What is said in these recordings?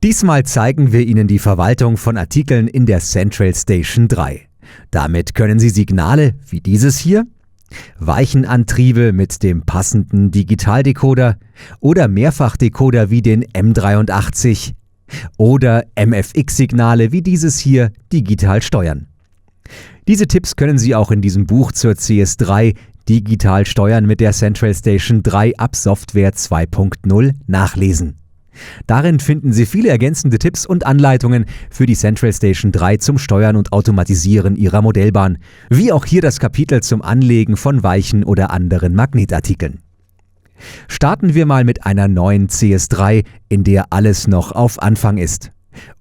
Diesmal zeigen wir Ihnen die Verwaltung von Artikeln in der Central Station 3. Damit können Sie Signale wie dieses hier, Weichenantriebe mit dem passenden Digitaldecoder oder Mehrfachdecoder wie den M83 oder MFX-Signale wie dieses hier digital steuern. Diese Tipps können Sie auch in diesem Buch zur CS3 Digital steuern mit der Central Station 3 ab Software 2.0 nachlesen. Darin finden Sie viele ergänzende Tipps und Anleitungen für die Central Station 3 zum Steuern und Automatisieren Ihrer Modellbahn, wie auch hier das Kapitel zum Anlegen von Weichen oder anderen Magnetartikeln. Starten wir mal mit einer neuen CS3, in der alles noch auf Anfang ist.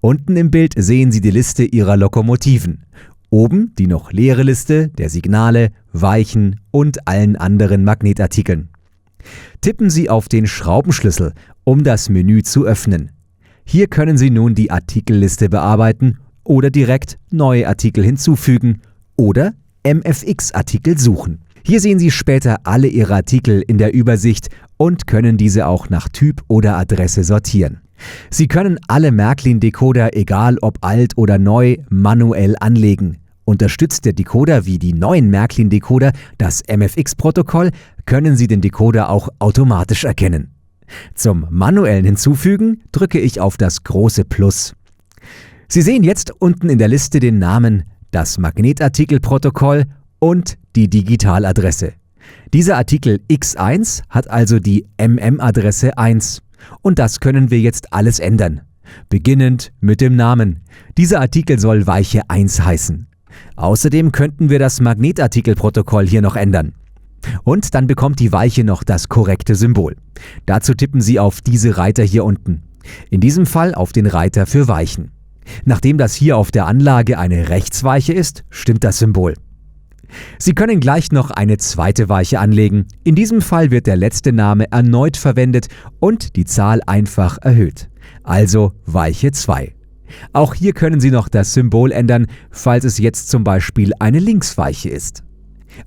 Unten im Bild sehen Sie die Liste Ihrer Lokomotiven. Oben die noch leere Liste der Signale, Weichen und allen anderen Magnetartikeln. Tippen Sie auf den Schraubenschlüssel, um das Menü zu öffnen. Hier können Sie nun die Artikelliste bearbeiten oder direkt neue Artikel hinzufügen oder MFX-Artikel suchen. Hier sehen Sie später alle Ihre Artikel in der Übersicht und können diese auch nach Typ oder Adresse sortieren. Sie können alle Märklin-Decoder, egal ob alt oder neu, manuell anlegen. Unterstützt der Decoder wie die neuen Märklin-Decoder das MFX-Protokoll, können Sie den Decoder auch automatisch erkennen. Zum manuellen Hinzufügen drücke ich auf das große Plus. Sie sehen jetzt unten in der Liste den Namen, das Magnetartikelprotokoll und die Digitaladresse. Dieser Artikel X1 hat also die MM-Adresse 1 und das können wir jetzt alles ändern. Beginnend mit dem Namen. Dieser Artikel soll Weiche 1 heißen. Außerdem könnten wir das Magnetartikelprotokoll hier noch ändern. Und dann bekommt die Weiche noch das korrekte Symbol. Dazu tippen Sie auf diese Reiter hier unten. In diesem Fall auf den Reiter für Weichen. Nachdem das hier auf der Anlage eine Rechtsweiche ist, stimmt das Symbol. Sie können gleich noch eine zweite Weiche anlegen. In diesem Fall wird der letzte Name erneut verwendet und die Zahl einfach erhöht. Also Weiche 2. Auch hier können Sie noch das Symbol ändern, falls es jetzt zum Beispiel eine Linksweiche ist.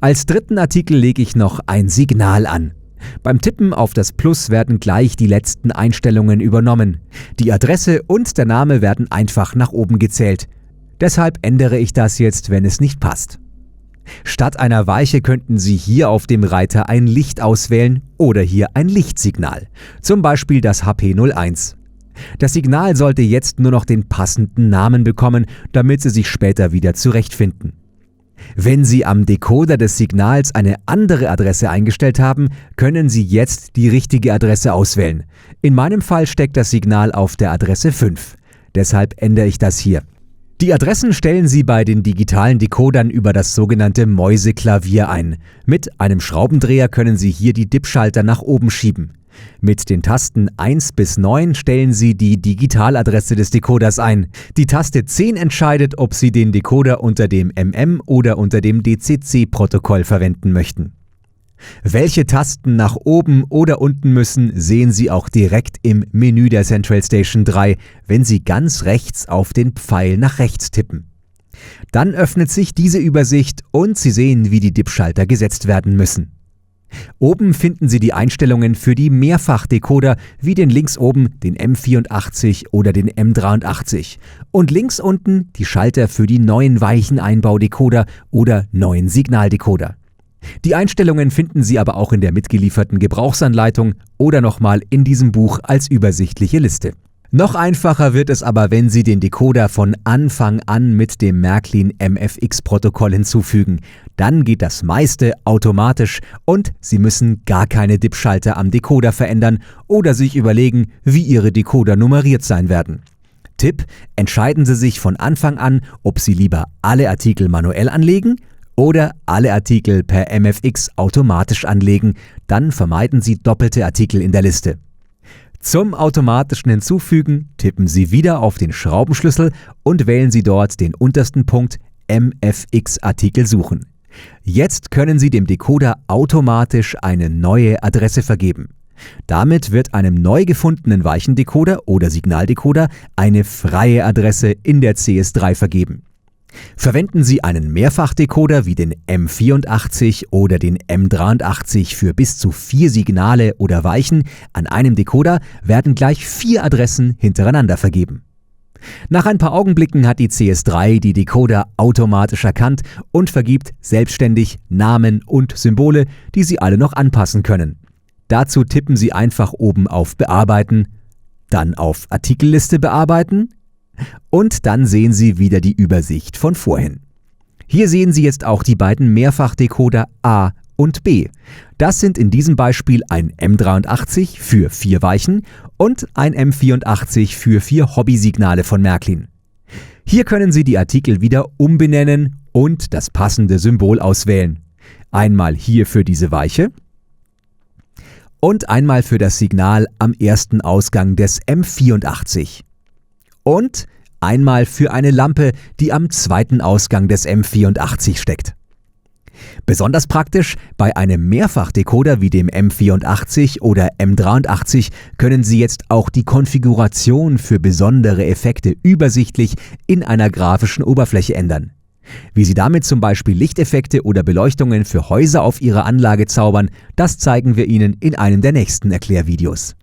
Als dritten Artikel lege ich noch ein Signal an. Beim Tippen auf das Plus werden gleich die letzten Einstellungen übernommen. Die Adresse und der Name werden einfach nach oben gezählt. Deshalb ändere ich das jetzt, wenn es nicht passt. Statt einer Weiche könnten Sie hier auf dem Reiter ein Licht auswählen oder hier ein Lichtsignal, zum Beispiel das HP01. Das Signal sollte jetzt nur noch den passenden Namen bekommen, damit Sie sich später wieder zurechtfinden. Wenn Sie am Decoder des Signals eine andere Adresse eingestellt haben, können Sie jetzt die richtige Adresse auswählen. In meinem Fall steckt das Signal auf der Adresse 5. Deshalb ändere ich das hier. Die Adressen stellen Sie bei den digitalen Decodern über das sogenannte Mäuseklavier ein. Mit einem Schraubendreher können Sie hier die DIP-Schalter nach oben schieben. Mit den Tasten 1 bis 9 stellen Sie die Digitaladresse des Decoders ein. Die Taste 10 entscheidet, ob Sie den Decoder unter dem MM oder unter dem DCC-Protokoll verwenden möchten. Welche Tasten nach oben oder unten müssen, sehen Sie auch direkt im Menü der Central Station 3, wenn Sie ganz rechts auf den Pfeil nach rechts tippen. Dann öffnet sich diese Übersicht und Sie sehen, wie die DIP-Schalter gesetzt werden müssen. Oben finden Sie die Einstellungen für die Mehrfachdecoder, wie den links oben den M84 oder den M83 und links unten die Schalter für die neuen Weicheneinbaudecoder oder neuen Signaldecoder. Die Einstellungen finden Sie aber auch in der mitgelieferten Gebrauchsanleitung oder nochmal in diesem Buch als übersichtliche Liste. Noch einfacher wird es aber, wenn Sie den Decoder von Anfang an mit dem Märklin MFX-Protokoll hinzufügen. Dann geht das meiste automatisch und Sie müssen gar keine DIP-Schalter am Decoder verändern oder sich überlegen, wie Ihre Decoder nummeriert sein werden. Tipp: Entscheiden Sie sich von Anfang an, ob Sie lieber alle Artikel manuell anlegen oder alle Artikel per MFX automatisch anlegen. Dann vermeiden Sie doppelte Artikel in der Liste. Zum automatischen Hinzufügen tippen Sie wieder auf den Schraubenschlüssel und wählen Sie dort den untersten Punkt MFX-Artikel suchen. Jetzt können Sie dem Decoder automatisch eine neue Adresse vergeben. Damit wird einem neu gefundenen Weichendecoder oder Signaldecoder eine freie Adresse in der CS3 vergeben. Verwenden Sie einen Mehrfachdecoder wie den M84 oder den M83 für bis zu 4 Signale oder Weichen. An einem Decoder werden gleich 4 Adressen hintereinander vergeben. Nach ein paar Augenblicken hat die CS3 die Decoder automatisch erkannt und vergibt selbstständig Namen und Symbole, die Sie alle noch anpassen können. Dazu tippen Sie einfach oben auf Bearbeiten, dann auf Artikelliste bearbeiten und dann sehen Sie wieder die Übersicht von vorhin. Hier sehen Sie jetzt auch die beiden Mehrfachdecoder A und B. Das sind in diesem Beispiel ein M83 für 4 Weichen und ein M84 für 4 Hobbysignale von Märklin. Hier können Sie die Artikel wieder umbenennen und das passende Symbol auswählen. Einmal hier für diese Weiche und einmal für das Signal am ersten Ausgang des M84. Und einmal für eine Lampe, die am zweiten Ausgang des M84 steckt. Besonders praktisch, bei einem Mehrfachdecoder wie dem M84 oder M83 können Sie jetzt auch die Konfiguration für besondere Effekte übersichtlich in einer grafischen Oberfläche ändern. Wie Sie damit zum Beispiel Lichteffekte oder Beleuchtungen für Häuser auf Ihrer Anlage zaubern, das zeigen wir Ihnen in einem der nächsten Erklärvideos.